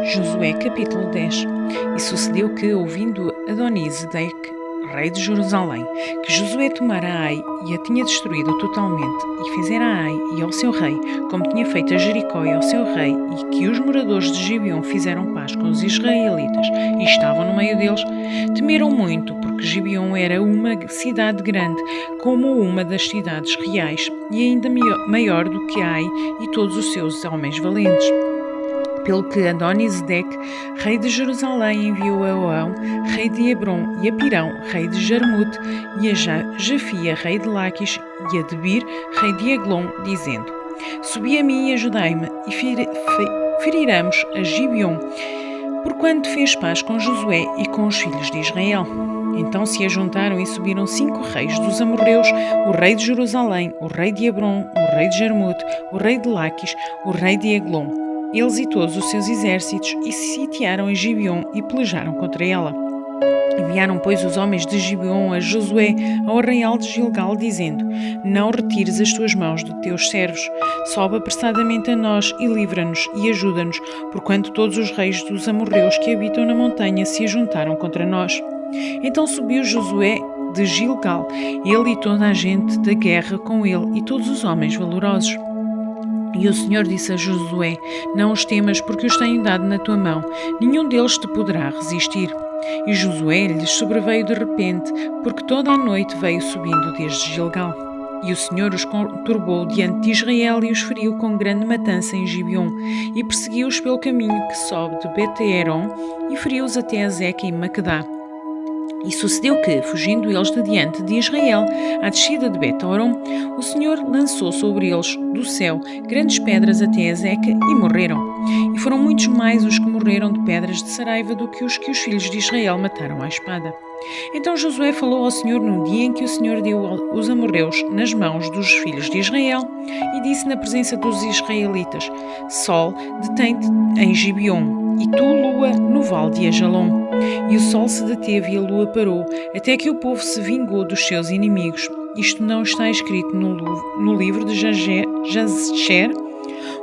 Josué capítulo 10. E sucedeu que, ouvindo Adoni-Zedeque, rei de Jerusalém, que Josué tomara Ai e a tinha destruído totalmente, e fizera a Ai e ao seu rei, como tinha feito a Jericó e ao seu rei, e que os moradores de Gibeon fizeram paz com os israelitas e estavam no meio deles, temeram muito, porque Gibeon era uma cidade grande, como uma das cidades reais, e ainda maior do que Ai e todos os seus homens valentes. Pelo que Adoni-Zedeque, rei de Jerusalém, enviou a Oão, rei de Hebron, e a Pirão, rei de Jarmute, e a Jafia, rei de Laquis, e a Debir, rei de Eglon, dizendo: Subi a mim e ajudai-me, e feriramos a Gibeon, porquanto fez paz com Josué e com os filhos de Israel. Então se ajuntaram e subiram 5 reis dos amorreus, o rei de Jerusalém, o rei de Hebron, o rei de Jarmute, o rei de Laquis, o rei de Eglon, eles e todos os seus exércitos, e sitiaram a Gibeon e pelejaram contra ela. Enviaram, pois, os homens de Gibeon a Josué ao arraial de Gilgal, dizendo: Não retires as tuas mãos de teus servos, sobe apressadamente a nós e livra-nos e ajuda-nos, porquanto todos os reis dos amorreus que habitam na montanha se ajuntaram contra nós. Então subiu Josué de Gilgal, ele e toda a gente da guerra com ele e todos os homens valorosos. E o Senhor disse a Josué: Não os temas, porque os tenho dado na tua mão, nenhum deles te poderá resistir. E Josué lhes sobreveio de repente, porque toda a noite veio subindo desde Gilgal. E o Senhor os conturbou diante de Israel e os feriu com grande matança em Gibeon, e perseguiu-os pelo caminho que sobe de Bet-Eron, e feriu-os até a Zeca e Maquedá. E sucedeu que, fugindo eles de diante de Israel, à descida de Bet-Horon, o Senhor lançou sobre eles do céu grandes pedras até a Zeca e morreram. E foram muitos mais os que morreram de pedras de Saraiva do que os filhos de Israel mataram à espada. Então Josué falou ao Senhor no dia em que o Senhor deu os amorreus nas mãos dos filhos de Israel, e disse na presença dos israelitas: Sol, detém-te em Gibeon, e tu, lua, no vale de Ajalon. E o sol se deteve e a lua parou, até que o povo se vingou dos seus inimigos. Isto não está escrito no livro de Jasher?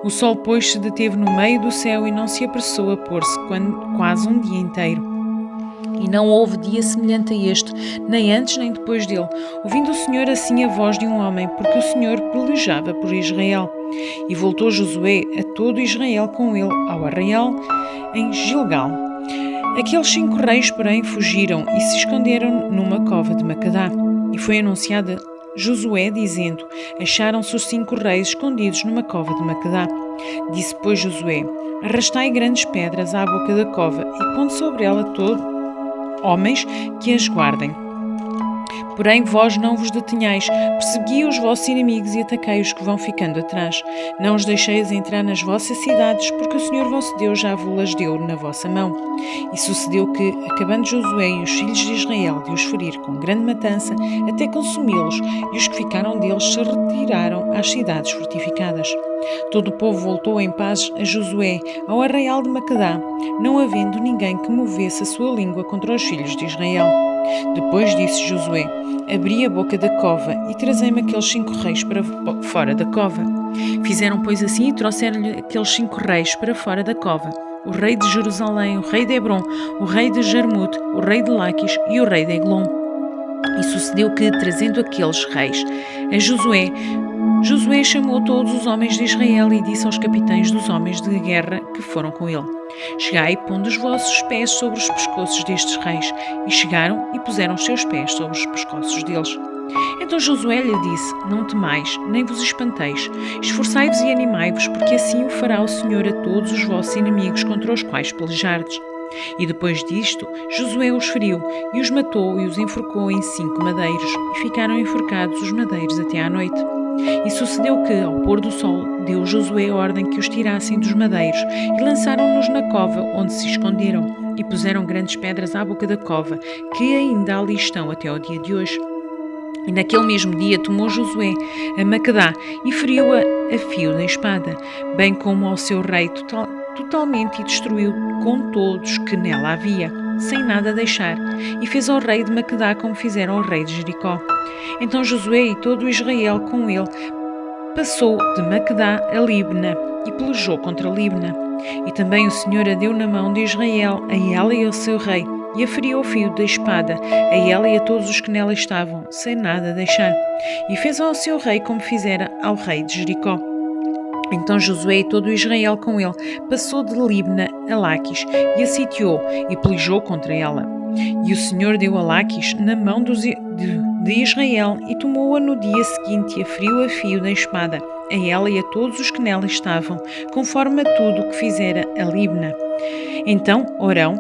O sol, pois, se deteve no meio do céu e não se apressou a pôr-se quase um dia inteiro. E não houve dia semelhante a este, nem antes nem depois dele, ouvindo o Senhor assim a voz de um homem, porque o Senhor pelejava por Israel. E voltou Josué a todo Israel com ele ao arraial em Gilgal. Aqueles 5 reis, porém, fugiram e se esconderam numa cova de Macadá. E foi anunciado a Josué, dizendo: Acharam-se os 5 reis escondidos numa cova de Macadá. Disse, pois, Josué: Arrastai grandes pedras à boca da cova e pondo sobre ela homens que as guardem. Porém, vós não vos detenhais, persegui os vossos inimigos e atacai os que vão ficando atrás. Não os deixeis entrar nas vossas cidades, porque o Senhor vosso Deus já vos deu na vossa mão. E sucedeu que, acabando Josué e os filhos de Israel de os ferir com grande matança, até consumi-los, e os que ficaram deles se retiraram às cidades fortificadas. Todo o povo voltou em paz a Josué, ao arraial de Macadá, não havendo ninguém que movesse a sua língua contra os filhos de Israel. Depois disse Josué: Abri a boca da cova e trazei-me aqueles 5 reis para fora da cova. Fizeram, pois, assim, e trouxeram-lhe aqueles 5 reis para fora da cova: o rei de Jerusalém, o rei de Hebron, o rei de Jarmute, o rei de Laquis e o rei de Eglon. E sucedeu que, trazendo aqueles reis a Josué chamou todos os homens de Israel e disse aos capitães dos homens de guerra que foram com ele: Chegai, pondo os vossos pés sobre os pescoços destes reis. E chegaram e puseram os seus pés sobre os pescoços deles. Então Josué lhe disse: Não temais, nem vos espanteis. Esforçai-vos e animai-vos, porque assim o fará o Senhor a todos os vossos inimigos contra os quais pelejardes. E depois disto, Josué os feriu, e os matou e os enforcou em 5 madeiros, e ficaram enforcados os madeiros até à noite. E sucedeu que, ao pôr do sol, deu Josué a ordem que os tirassem dos madeiros, e lançaram-nos na cova, onde se esconderam, e puseram grandes pedras à boca da cova, que ainda ali estão até ao dia de hoje. E naquele mesmo dia tomou Josué a Macadá e feriu-a a fio da espada, bem como ao seu rei totalmente, e destruiu com todos que nela havia, sem nada deixar, e fez ao rei de Macedá como fizeram ao rei de Jericó. Então Josué e todo o Israel com ele passou de Macedá a Libna e pelejou contra Libna. E também o Senhor a deu na mão de Israel, a ela e ao seu rei, e a feriu ao fio da espada, a ela e a todos os que nela estavam, sem nada deixar. E fez ao seu rei como fizera ao rei de Jericó. Então Josué e todo o Israel com ele passou de Libna a Laquis e a sitiou e pelejou contra ela. E o Senhor deu a Laquis na mão de Israel e tomou-a no dia seguinte e a feriu a fio da espada, a ela e a todos os que nela estavam, conforme a tudo o que fizera a Libna. Então Orão,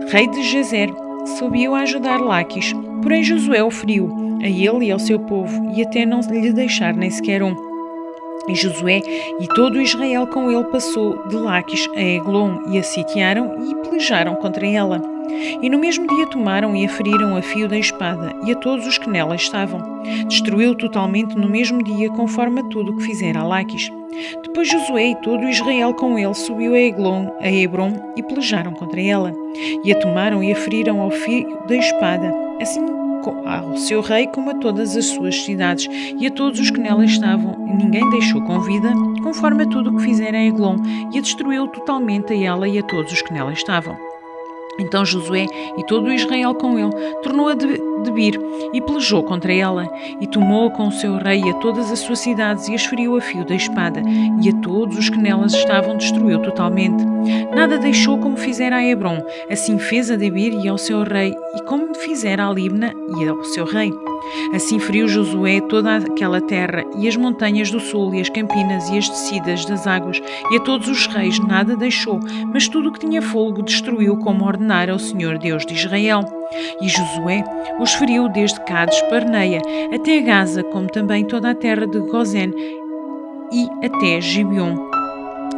rei de Jazer, subiu a ajudar Laquis, porém Josué o feriu, a ele e ao seu povo, e até não lhe deixar nem sequer um. E Josué e todo o Israel com ele passou de Laquis a Eglon e a sitiaram e pelejaram contra ela. E no mesmo dia tomaram e a feriram a fio da espada e a todos os que nela estavam. Destruiu totalmente no mesmo dia, conforme a tudo o que fizera a Laquis. Depois Josué e todo o Israel com ele subiu a Hebron e pelejaram contra ela. E a tomaram e a feriram ao fio da espada, assim ao seu rei como a todas as suas cidades e a todos os que nela estavam, e ninguém deixou com vida, conforme a tudo o que fizera a Eglon, e a destruiu totalmente a ela e a todos os que nela estavam. Então Josué e todo o Israel com ele tornou a Debir e pelejou contra ela, e tomou-a com o seu rei e a todas as suas cidades e as feriu a fio da espada, e a todos os que nelas estavam destruiu totalmente. Nada deixou como fizera a Hebron, assim fez a Debir e ao seu rei, e como fizera a Libna e ao seu rei. Assim feriu Josué toda aquela terra, e as montanhas do sul, e as campinas, e as descidas das águas, e a todos os reis nada deixou, mas tudo o que tinha fôlego destruiu, como ordenara o Senhor Deus de Israel. E Josué os feriu desde Cades Barneia até Gaza, como também toda a terra de Gozen e até Gibeon.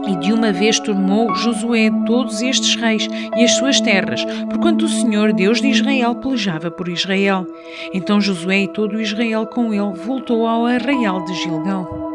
E de uma vez tomou Josué todos estes reis e as suas terras, porquanto o Senhor Deus de Israel pelejava por Israel. Então Josué e todo o Israel com ele voltou ao arraial de Gilgal.